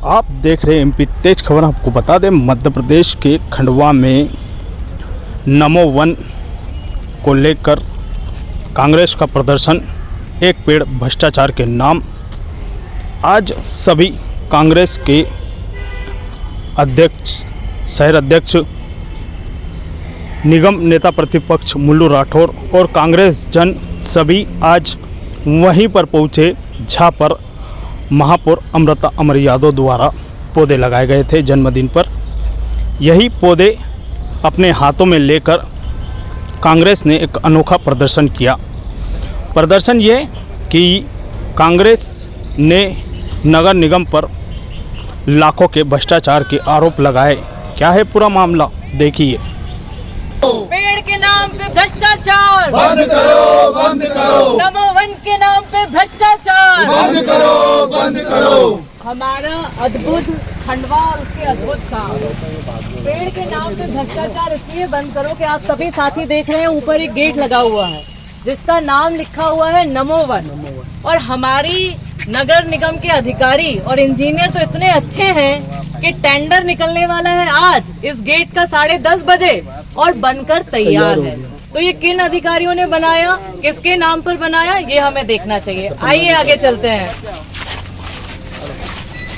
आप देख रहे हैं एमपी तेज खबर। आपको बता दें, मध्य प्रदेश के खंडवा में नमो वन को लेकर कांग्रेस का प्रदर्शन, एक पेड़ भ्रष्टाचार के नाम। आज सभी कांग्रेस के अध्यक्ष, शहर अध्यक्ष, निगम नेता प्रतिपक्ष मुल्लू राठौर और कांग्रेस जन सभी आज वहीं पर पहुंचे जहां पर महापौर अमृता अमर यादव द्वारा पौधे लगाए गए थे जन्मदिन पर। यही पौधे अपने हाथों में लेकर कांग्रेस ने एक अनोखा प्रदर्शन किया। प्रदर्शन ये कि कांग्रेस ने नगर निगम पर लाखों के भ्रष्टाचार के आरोप लगाए। क्या है पूरा मामला, देखिए। पेड़ के नाम पे भ्रष्टाचार बंद करो, बंद करो। नमो वन के नाम पे भ्रष्टाचार बंद करो, बंद करो। हमारा अद्भुत खंडवा और उसके अद्भुत काम। पेड़ के नाम पे भ्रष्टाचार इसलिए बंद करो कि आप सभी साथी देख रहे हैं, ऊपर एक गेट लगा हुआ है जिसका नाम लिखा हुआ है नमो वन। और हमारी नगर निगम के अधिकारी और इंजीनियर तो इतने अच्छे हैं कि टेंडर निकलने वाला है आज इस गेट का 10:30 बजे और बनकर तैयार है। तो ये किन अधिकारियों ने बनाया, किसके नाम पर बनाया, ये हमें देखना चाहिए। आइए आगे चलते हैं।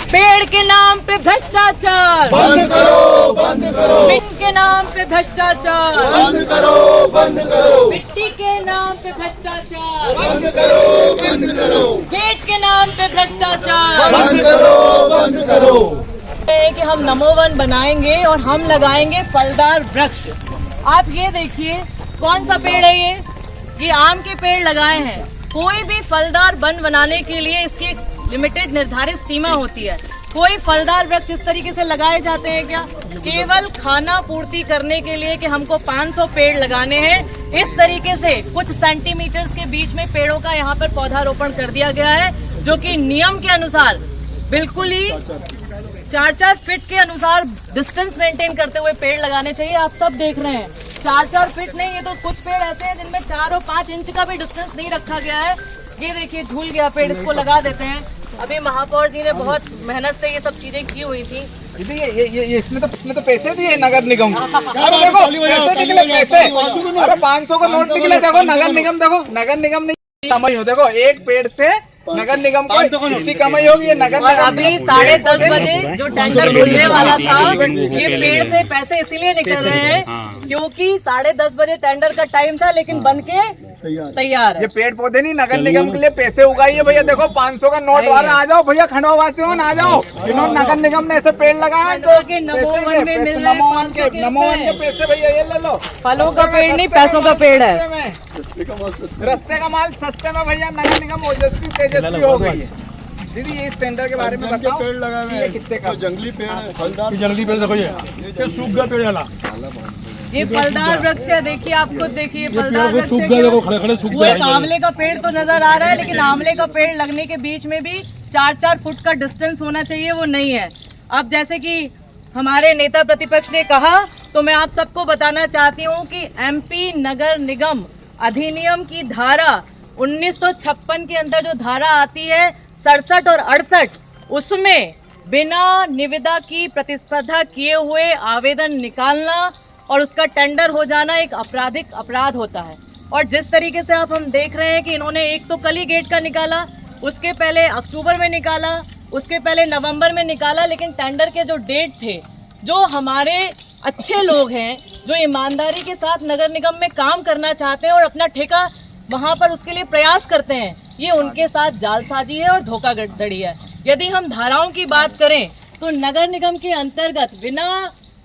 पेड़ के नाम पे भ्रष्टाचार बंद करो, बंद करो। मिट्टी के नाम पे भ्रष्टाचार बंद करो, बंद करो। मिट्टी के नाम पे भ्रष्टाचार बंद करो, बंद करो। गेट के नाम पे भ्रष्टाचार बंद करो, बंद करो। कि हम नमो वन बनाएंगे और हम लगाएंगे फलदार वृक्ष। आप ये देखिए, कौन सा पेड़ है ये आम के पेड़ लगाए हैं। कोई भी फलदार वन बनाने के लिए इसकी लिमिटेड निर्धारित सीमा होती है। कोई फलदार वृक्ष इस तरीके से लगाए जाते हैं क्या? केवल खाना पूर्ति करने के लिए कि हमको 500 पेड़ लगाने हैं, इस तरीके से कुछ सेंटीमीटर्स के बीच में पेड़ों का यहाँ पर पौधारोपण कर दिया गया है, जो कि नियम के अनुसार बिल्कुल ही 4-4 फीट के अनुसार डिस्टेंस मेंटेन करते हुए पेड़ लगाने चाहिए। आप सब देख रहे हैं 4-4 फीट नहीं, ये तो कुछ पेड़ ऐसे हैं जिनमें 4 और 5 इंच का भी डिस्टेंस नहीं रखा गया है। ये देखिए झूल गया पेड़, इसको लगा देते हैं। अभी महापौर जी ने बहुत मेहनत से ये सब चीजें की हुई थी। दीदी ये इसमें तो पैसे दिए नगर निगम को। अरे देखो पैसे निकले, पैसे। अरे 500 का नोट निकले, देखो नगर निगम, देखो नगर निगम नहीं कमाई हो। देखो एक पेड़ से नगर निगम को कितनी कमाई होगी। ये नगर निगम अभी 10:30 बजे जो टेंडर खुलने वाला था, ये पेड़ से पैसे इसीलिए निकल रहे हैं क्योंकि 10:30 बजे टेंडर का टाइम था, लेकिन बन के तैयार है। ये पेड़ पौधे नहीं, नगर निगम के लिए पैसे उगाइए भैया। देखो 500 का नोट वाला आ जाओ भैया, खंडवा वासियों आ जाओ। इन्होंने नगर निगम ने ऐसे पेड़ लगाए तो नमो वन के पैसे भैया ये ले लो। फलों का पेड़ नहीं, पैसों का पेड़ है। रस्ते का माल सस्ते में भैया नगर निगम ओजस्वी तेजस्वी हो गई है। दीदी ये इस टेंडर के बारे में बताओ। पेड़ लगाए हुए ये कितने का? जंगली पेड़ है, फलदार। जंगली पेड़ देखो, ये सूख गया पेड़ वाला। ये फलदार वृक्ष है, देखिए आप खुद देखिए फलदार वृक्ष सूख है। गया, देखो खड़े खड़े सूख वो एक गया। आंवले का पेड़ तो नजर आ रहा है, लेकिन आंवले का पेड़ लगने के बीच में भी 4-4 फुट का डिस्टेंस होना चाहिए, वो नहीं है। अब जैसे कि हमारे नेता प्रतिपक्ष ने कहा, तो मैं आप सबको बताना चाहती हूँ कि एमपी नगर निगम अधिनियम की धारा 1956 के अंदर जो धारा आती है 67 और 68, उसमें बिना निविदा की प्रतिस्पर्धा किए हुए आवेदन निकालना और उसका टेंडर हो जाना एक आपराधिक अपराध होता है। और जिस तरीके से आप हम देख रहे हैं कि इन्होंने एक तो कल ही गेट का निकाला, उसके पहले अक्टूबर में निकाला, उसके पहले नवंबर में निकाला, लेकिन टेंडर के जो डेट थे, जो हमारे अच्छे लोग हैं जो ईमानदारी के साथ नगर निगम में काम करना चाहते हैं और अपना ठेका वहाँ पर उसके लिए प्रयास करते हैं, ये उनके साथ जालसाजी है और धोखाधड़ी है। यदि हम धाराओं की बात करें तो नगर निगम के अंतर्गत बिना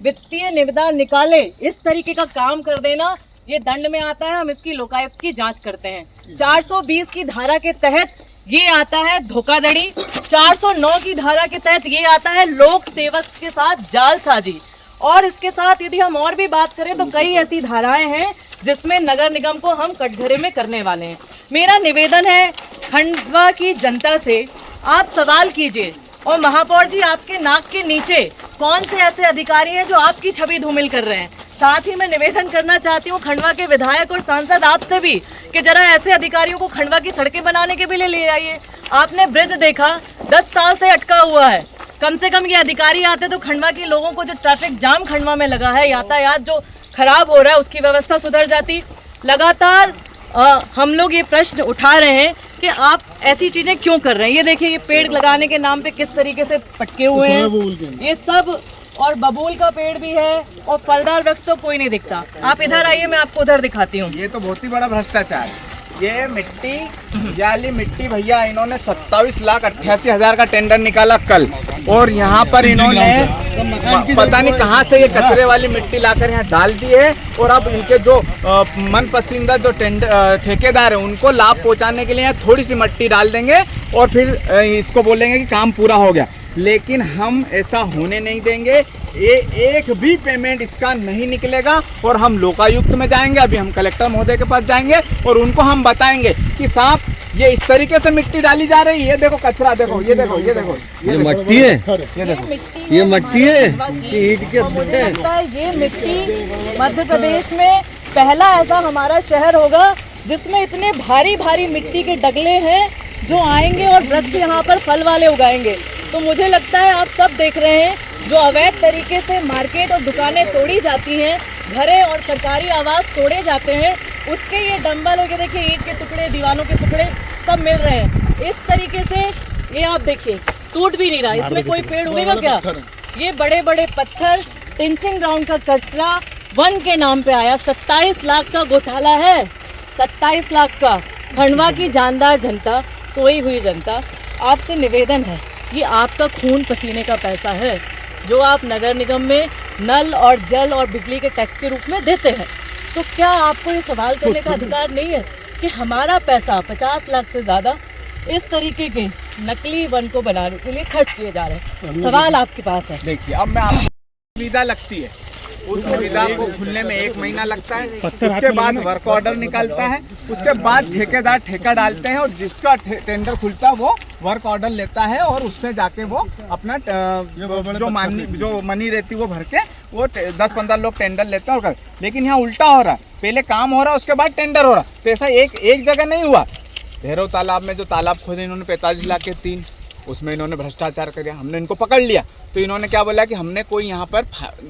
वित्तीय निविदा निकाले इस तरीके का काम कर देना ये दंड में आता है। हम इसकी लोकायुक्त की जांच करते हैं। 420 की धारा के तहत ये आता है धोखाधड़ी, 409 की धारा के तहत ये आता है लोक सेवक के साथ जालसाजी, और इसके साथ यदि हम और भी बात करें तो कई ऐसी धाराएं हैं जिसमें नगर निगम को हम कटघरे में करने वाले हैं। मेरा निवेदन है खंडवा की जनता से, आप सवाल कीजिए। और महापौर जी, आपके नाक के नीचे कौन से ऐसे अधिकारी हैं जो आपकी छवि धूमिल कर रहे हैं? साथ ही मैं निवेदन करना चाहती हूँ खंडवा के विधायक और सांसद आपसे भी कि जरा ऐसे अधिकारियों को खंडवा की सड़कें बनाने के भी ले आइए। आपने ब्रिज देखा, 10 साल से अटका हुआ है, कम से कम ये अधिकारी आते तो खंडवा के लोगों को जो ट्रैफिक जाम खंडवा में लगा है, यातायात जो खराब हो रहा है, उसकी व्यवस्था सुधर जाती। लगातार हम लोग ये प्रश्न उठा रहे हैं कि आप ऐसी चीजें क्यों कर रहे हैं। ये देखिए, ये पेड़ लगाने के नाम पे किस तरीके से पटके हुए हैं, ये सब, और बबूल का पेड़ भी है और फलदार वृक्ष तो कोई नहीं दिखता। आप इधर आइए, मैं आपको उधर दिखाती हूँ। ये तो बहुत ही बड़ा भ्रष्टाचार है। ये मिट्टी वाली मिट्टी भैया, इन्होंने 27,88,000 का टेंडर निकाला कल, और यहाँ पर इन्होंने पता नहीं कहाँ से ये कचरे वाली मिट्टी लाकर यहाँ डाल दी है। और अब इनके जो मन पसंदीदा जो ठेकेदार है, उनको लाभ पहुँचाने के लिए यहाँ थोड़ी सी मिट्टी डाल देंगे और फिर इसको बोलेंगे कि काम पूरा हो गया। लेकिन हम ऐसा होने नहीं देंगे। ये एक भी पेमेंट इसका नहीं निकलेगा और हम लोकायुक्त में जाएंगे। अभी हम कलेक्टर महोदय के पास जाएंगे और उनको हम बताएंगे कि साहब, ये इस तरीके से मिट्टी डाली जा रही है। देखो कचरा, देखो ये देखो, ये देखो, ये मिट्टी है, ये देखो, ये मिट्टी है, ये ईंट के मुझे लगता है ये मिट्टी मध्य प्रदेश में पहला ऐसा हमारा शहर होगा जिसमें इतने भारी भारी मिट्टी के डगले हैं जो आएंगे और वृक्ष यहाँ पर फल वाले उगाएंगे। तो मुझे लगता है आप सब देख रहे हैं, जो अवैध तरीके से मार्केट और दुकानें तोड़ी जाती हैं, घरें और सरकारी आवास तोड़े जाते हैं, उसके ये डंबल हो, ये देखिए ईंट के टुकड़े, दीवारों के टुकड़े सब मिल रहे हैं। इस तरीके से ये आप देखिए टूट भी नहीं रहा, इसमें कोई पेड़ उगेगा क्या? ये बड़े बड़े पत्थर, टिंचिंग ग्राउंड का कचरा वन के नाम पे आया। 27 लाख का घोटाला है, 27 लाख का। खंडवा की जानदार जनता, सोई हुई जनता, आपसे निवेदन है, ये आपका खून पसीने का पैसा है जो आप नगर निगम में नल और जल और बिजली के टैक्स के रूप में देते हैं। तो क्या आपको ये सवाल करने का अधिकार नहीं है कि हमारा पैसा 50 लाख से ज़्यादा इस तरीके के नकली वन को बनाने के लिए खर्च किए जा रहे हैं? सवाल आपके पास है। देखिए, अब मैं आपको सुविधा लगती है, उस सुविधा को खुलने में 1 महीना लगता है। उसके बाद वर्क ऑर्डर निकलता है, उसके बाद ठेकेदार ठेका डालते हैं और जिसका टेंडर खुलता है वो वर्क ऑर्डर लेता है और उससे जाके वो अपना जो मनी रहती है वो भर के वो 10-15 लोग टेंडर लेते हैं और लेकिन यहाँ उल्टा हो रहा है, पहले काम हो रहा है उसके बाद टेंडर हो रहा है। तो ऐसा एक जगह नहीं हुआ। भैरव तालाब में जो तालाब खोदे इन्होंने 45 लाख के 3, उसमें इन्होंने भ्रष्टाचार कर दिया। हमने इनको पकड़ लिया तो इन्होंने क्या बोला कि हमने कोई यहाँ पर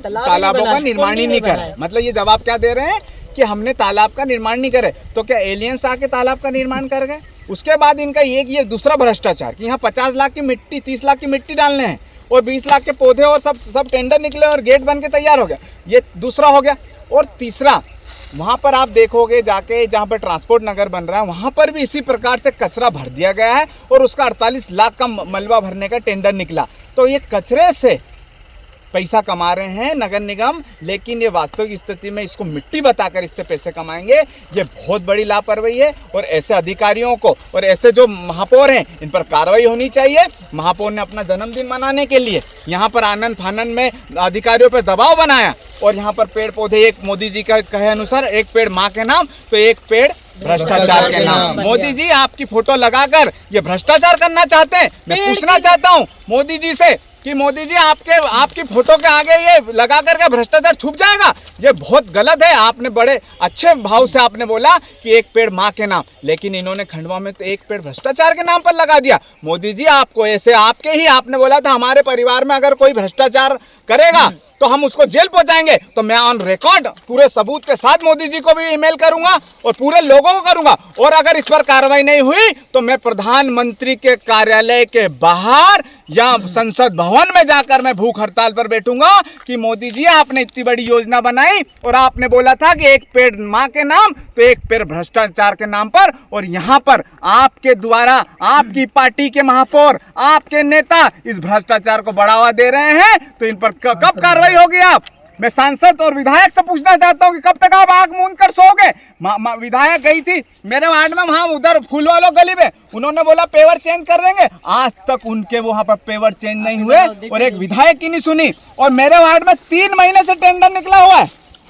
तालाबों का निर्माण ही नहीं करा। मतलब ये जवाब क्या दे रहे हैं कि हमने तालाब का निर्माण नहीं करे। तो क्या एलियंस आके तालाब का निर्माण कर गए? उसके बाद इनका ये दूसरा भ्रष्टाचार कि यहाँ 50 लाख की मिट्टी, 30 लाख की मिट्टी डालने हैं और 20 लाख के पौधे और सब टेंडर निकले और गेट बन के तैयार हो गया। ये दूसरा हो गया। और तीसरा, वहाँ पर आप देखोगे जाके जहाँ पर ट्रांसपोर्ट नगर बन रहा है वहाँ पर भी इसी प्रकार से कचरा भर दिया गया है और उसका 48 लाख का मलबा भरने का टेंडर निकला। तो ये कचरे से पैसा कमा रहे हैं नगर निगम, लेकिन ये वास्तविक स्थिति में इसको मिट्टी बताकर इससे पैसे कमाएंगे। ये बहुत बड़ी लापरवाही है और ऐसे अधिकारियों को और ऐसे जो महापौर हैं इन पर कार्रवाई होनी चाहिए। महापौर ने अपना जन्मदिन मनाने के लिए यहाँ पर आनंद फानंद में अधिकारियों पर दबाव बनाया और यहाँ पर पेड़ पौधे, एक मोदी जी का कहे अनुसार एक पेड़ माँ के नाम तो एक पेड़ भ्रष्टाचार के नाम। मोदी जी आपकी फोटो लगाकर ये भ्रष्टाचार करना चाहते हैं। मैं पूछना चाहता हूँ मोदी जी से कि मोदी जी आपकी फोटो के आगे ये लगा करके भ्रष्टाचार छुप जाएगा? ये बहुत गलत है। आपने बड़े अच्छे भाव से आपने बोला कि एक पेड़ माँ के नाम, लेकिन इन्होंने खंडवा में तो एक पेड़ भ्रष्टाचार के नाम पर लगा दिया। मोदी जी आपको ऐसे आपने बोला था हमारे परिवार में अगर कोई भ्रष्टाचार करेगा तो हम उसको जेल पहुंचाएंगे। तो मैं ऑन रिकॉर्ड पूरे सबूत के साथ मोदी जी को भी ईमेल करूंगा और पूरे लोगों को करूंगा और अगर इस पर कार्रवाई नहीं हुई तो मैं प्रधानमंत्री के कार्यालय के बाहर या संसद भवन में जाकर मैं भूख हड़ताल पर बैठूंगा कि मोदी जी आपने इतनी बड़ी योजना बनाई और आपने बोला था कि एक पेड़ माँ के नाम तो एक पेड़ भ्रष्टाचार के नाम पर, और यहाँ पर आपके द्वारा आपकी पार्टी के महापौर, आपके नेता इस भ्रष्टाचार को बढ़ावा दे रहे हैं। तो इन पर कब कार्रवाई होगी? आप, मैं सांसद और विधायक से पूछना चाहता हूँ कि कब तक आप आंख मूंद कर सोओगे? विधायक गई थी मेरे वार्ड में, वहाँ उधर फूल वालों गली में, उन्होंने बोला पेवर चेंज कर देंगे। आज तक उनके वहाँ पर पेवर चेंज नहीं हुए और एक विधायक की नहीं सुनी। और मेरे वार्ड में 3 महीने से टेंडर निकला हुआ है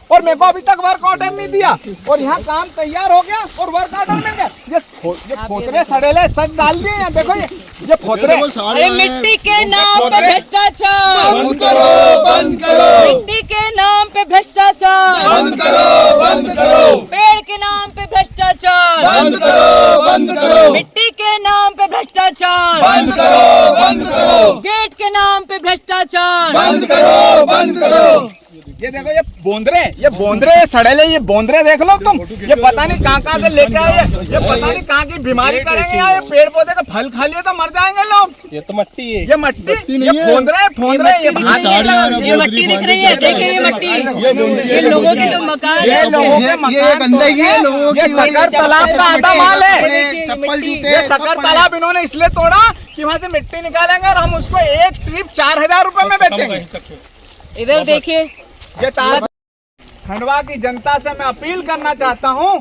और मेरे को अभी तक वर्क ऑर्डर नहीं दिया और यहाँ काम तैयार हो गया और वर्क ऑर्डर मिल गया। ये फोतरे सड़ेले सब डाल दिए हैं। देखो ये फोतरे, अरे मिट्टी के नाम पे भ्रष्टाचार बंद करो, बंद करो। मिट्टी के नाम पे भ्रष्टाचार बंद करो, बंद करो। पेड़ के नाम पे भ्रष्टाचार बंद करो, बंद करो। मिट्टी के नाम पे भ्रष्टाचार बंद करो, बंद करो। गेट के नाम पे भ्रष्टाचार। बंद करो, बंद करो। ये देखो ये बोंदरे सड़ेले, ये बोंदरे देख लो तुम, ये पता नहीं कहाँ से लेके आए, ये पता नहीं कहाँ की बीमारी करेंगे। ये पेड़ पौधे का फल खा लिए तो मर जाएंगे लोग। ये तो मट्टी है, ये मट्टी, ये फोंदरे ये मट्टी दिख रही है, देखिए ये मट्टी, ये लोगों के जो मकान, ये लोगों के मकान गंदगी है, ये शक्कर तालाब का आधा माल है। ये शक्कर तालाब इन्होंने इसलिए तोड़ा कि वहाँ से मिट्टी निकालेंगे और हम उसको एक ट्रिप 4000 रुपए में बेचेंगे। इधर देखिए, ये खंडवा की जनता से मैं अपील करना चाहता हूँ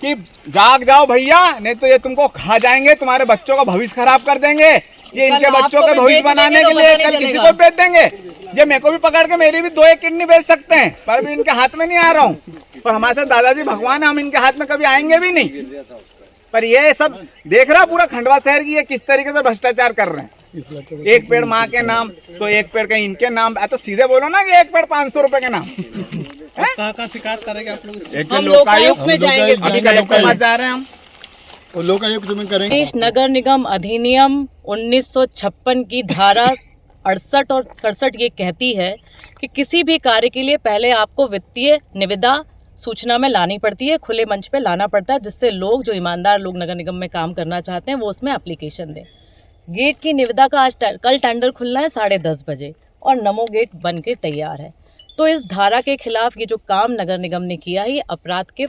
कि जाग जाओ भैया, नहीं तो ये तुमको खा जाएंगे, तुम्हारे बच्चों का भविष्य खराब कर देंगे। ये इनके बच्चों के भविष्य बनाने के लिए कल किसी को बेच देंगे। ये मेरे को भी पकड़ के मेरी भी 2-1 किडनी बेच सकते हैं, पर भी इनके हाथ में नहीं आ रहा हूँ। और हमारे साथ दादाजी भगवान है, हम इनके हाथ में कभी आएंगे भी नहीं। पर ये सब देख रहा पूरा खंडवा शहर की ये किस तरीके से भ्रष्टाचार कर रहे हैं। एक पेड़ माँ के नाम तो एक पेड़ कहीं इनके नाम, तो सीधे बोलो ना कि एक पेड़ 500 रुपए के नाम। कहाँ शिकायत करेंगे आप लोग? हम लोकायुक्त में जाएंगे। अभी कलेक्टर के पास जा रहे हैं हम, और लोकायुक्त में करेंगे। प्रदेश नगर निगम अधिनियम 1956 की धारा 68 और 67 ये कहती है कि किसी भी कार्य के लिए पहले आपको वित्तीय निविदा सूचना में लानी पड़ती है, खुले मंच पे लाना पड़ता है, जिससे लोग जो ईमानदार लोग नगर निगम में काम करना चाहते हैं वो उसमें एप्लीकेशन दें। गेट की निविदा का कल टेंडर खुलना है 10:30 बजे और नमो गेट बन के तैयार है। तो इस धारा के खिलाफ ये जो काम नगर निगम ने किया है ये अपराध के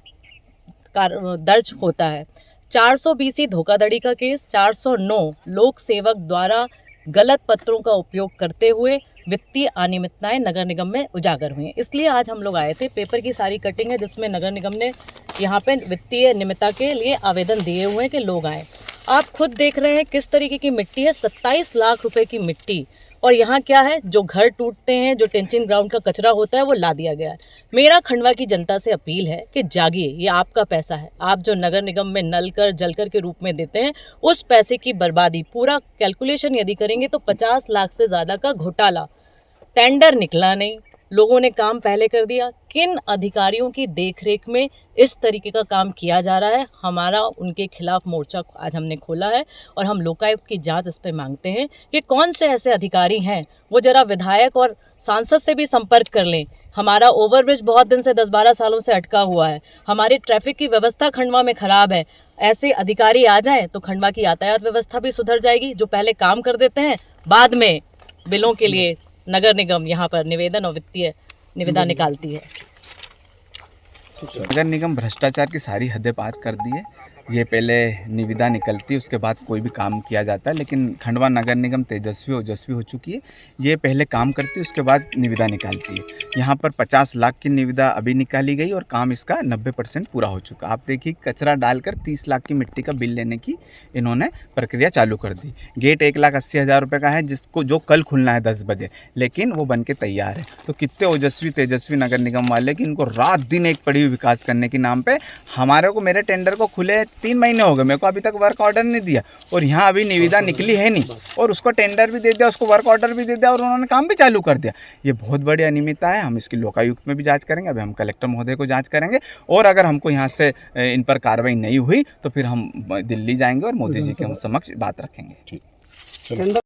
दर्ज होता है। 420 धोखाधड़ी का केस, 409 लोक सेवक द्वारा गलत पत्रों का उपयोग करते हुए वित्तीय अनियमितताएं नगर निगम में उजागर हुई हैं। इसलिए आज हम लोग आए थे। पेपर की सारी कटिंग है जिसमें नगर निगम ने यहाँ पे वित्तीय अनियमितता के लिए आवेदन दिए हुए हैं कि लोग आए। आप खुद देख रहे हैं किस तरीके की मिट्टी है, 27 लाख रुपए की मिट्टी। और यहाँ क्या है, जो घर टूटते हैं, जो टेंचिंग ग्राउंड का कचरा होता है वो ला दिया गया है। मेरा खंडवा की जनता से अपील है कि जागिए, ये आपका पैसा है। आप जो नगर निगम में नलकर जलकर के रूप में देते हैं, उस पैसे की बर्बादी, पूरा कैलकुलेशन यदि करेंगे तो 50 लाख से ज़्यादा का घोटाला। टेंडर निकला नहीं, लोगों ने काम पहले कर दिया। किन अधिकारियों की देखरेख में इस तरीके का काम किया जा रहा है, हमारा उनके खिलाफ मोर्चा आज हमने खोला है और हम लोकायुक्त की जांच इस पे मांगते हैं कि कौन से ऐसे अधिकारी हैं, वो जरा विधायक और सांसद से भी संपर्क कर लें। हमारा ओवरब्रिज बहुत दिन से 10-12 सालों से अटका हुआ है, हमारी ट्रैफिक की व्यवस्था खंडवा में ख़राब है। ऐसे अधिकारी आ जाएँ तो खंडवा की यातायात व्यवस्था भी सुधर जाएगी। जो पहले काम कर देते हैं, बाद में बिलों के लिए नगर निगम यहाँ पर निवेदन और वित्तीय निविदा निकालती है। नगर निगम भ्रष्टाचार की सारी हदें पार कर दी है। ये पहले निविदा निकलती है, उसके बाद कोई भी काम किया जाता है, लेकिन खंडवा नगर निगम तेजस्वी ओजस्वी हो चुकी है। ये पहले काम करती है, उसके बाद निविदा निकालती है। यहाँ पर 50 लाख की निविदा अभी निकाली गई और काम इसका 90% पूरा हो चुका। आप देखिए, कचरा डालकर 30 लाख की मिट्टी का बिल लेने की इन्होंने प्रक्रिया चालू कर दी। गेट 1,80,000 रुपये का है, जिसको जो कल खुलना है 10 बजे, लेकिन वो बन के तैयार है। तो कितने ओजस्वी तेजस्वी नगर निगम वाले कि इनको रात दिन एक पड़ी हुई विकास करने के नाम पे, हमारे को मेरे टेंडर को खुले 3 महीने हो गए, मेरे को अभी तक वर्क ऑर्डर नहीं दिया और यहाँ अभी निविदा निकली है नहीं, और उसको टेंडर भी दे दिया, उसको वर्क ऑर्डर भी दे दिया और उन्होंने काम भी चालू कर दिया। ये बहुत बड़ी अनियमितता है। हम इसकी लोकायुक्त में भी जांच करेंगे, अभी हम कलेक्टर महोदय को जांच करेंगे, और अगर हमको यहाँ से इन पर कार्रवाई नहीं हुई तो फिर हम दिल्ली जाएंगे और मोदी जी के समक्ष बात रखेंगे।